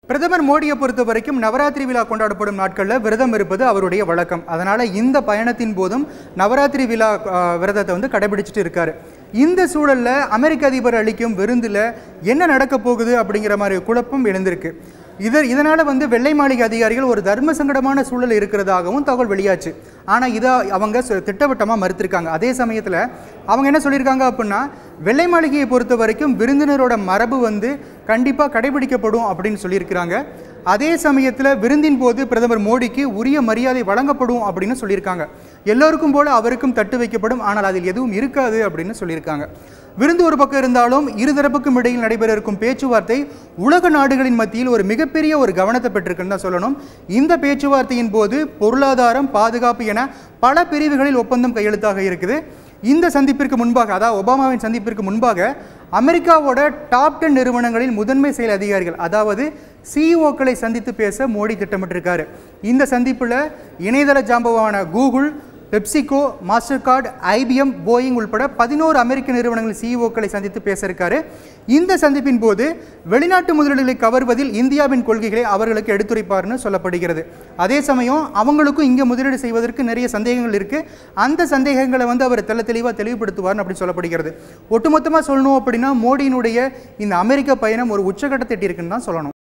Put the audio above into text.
பிரதமர் மோடியை பொறுத்த வரைக்கும் நவராத்திரி விழா கொண்டாடப்படும் நாட்களில் விரதம் இருப்பது அவருடைய வழக்கம். அதனால் இந்த பயணத்தின் போதும் நவராத்திரி விழா விரதத்தை கடைபிடிச்சிட்டு இருக்காரு. இந்த சூழலில் அமெரிக்க அதிபர் அளிக்கும் விருந்தில் என்ன நடக்க போகுது அப்படிங்கிற மாதிரி குழப்பம் எழுந்திருக்கு. இதனால் வெள்ளை மாளிகை அதிகாரிகள் ஒரு தர்ம சங்கடமான சூழல் இருக்கிறதாகவும் தகவல் வெளியாச்சு. ஆனால் இதை அவங்க திட்டவட்டமாக மறுத்திருக்காங்க. அதே சமயத்தில் அவங்க என்ன சொல்லியிருக்காங்க அப்படின்னா, வெள்ளை மாளிகையை பொறுத்த வரைக்கும் விருந்தினரோட மரபு கண்டிப்பாக கடைபிடிக்கப்படும் அப்படின்னு சொல்லியிருக்கிறாங்க. அதே சமயத்தில் விருந்தின் போது பிரதமர் மோடிக்கு உரிய மரியாதை வழங்கப்படும் அப்படின்னு சொல்லியிருக்காங்க. எல்லோருக்கும் போல அவருக்கும் தட்டு வைக்கப்படும், ஆனால் அதில் எதுவும் இருக்காது அப்படின்னு சொல்லியிருக்காங்க. விருந்து ஒரு பக்கம் இருந்தாலும் இருதரப்புக்கும் இடையில் நடைபெற இருக்கும் பேச்சுவார்த்தை உலக நாடுகளின் மத்தியில் ஒரு மிகப்பெரிய ஒரு கவனத்தை பெற்றிருக்குன்னு தான் சொல்லணும். இந்த பேச்சுவார்த்தையின் போது பொருளாதாரம், பாதுகாப்பு என பல பிரிவுகளில் ஒப்பந்தம் கையெழுத்தாக இருக்குது. இந்த சந்திப்பிற்கு முன்பாக, அதாவது ஒபாமாவின் சந்திப்பிற்கு முன்பாக, அமெரிக்காவோட டாப் 10 நிறுவனங்களின் முதன்மை செயல் அதிகாரிகள், அதாவது சிஇஓக்களை சந்தித்து பேச மோடி திட்டமிட்டிருக்காரு. இந்த சந்திப்பில் இணையதள ஜாம்பவான Google, PepsiCo, Mastercard, IBM, Boeing உள்பட 11 அமெரிக்க நிறுவனங்களின் சிஇஓக்களை சந்தித்து பேச இருக்காரு. இந்த சந்திப்பின் போது வெளிநாட்டு முதலீடுகளை கவர்வதில் இந்தியாவின் கொள்கைகளை அவர்களுக்கு எடுத்துரைப்பார்னு சொல்லப்படுகிறது. அதே சமயம் அவங்களுக்கும் இங்கே முதலீடு செய்வதற்கு நிறைய சந்தேகங்கள் இருக்கு. அந்த சந்தேகங்களை அவர் தெளிவாக தெளிவுபடுத்துவார்னு அப்படி சொல்லப்படுகிறது. ஒட்டுமொத்தமாக சொல்லணும் அப்படின்னா மோடியினுடைய இந்த அமெரிக்க பயணம் ஒரு உச்சகட்டத்தை எட்டியிருக்குன்னு தான் சொல்லணும்.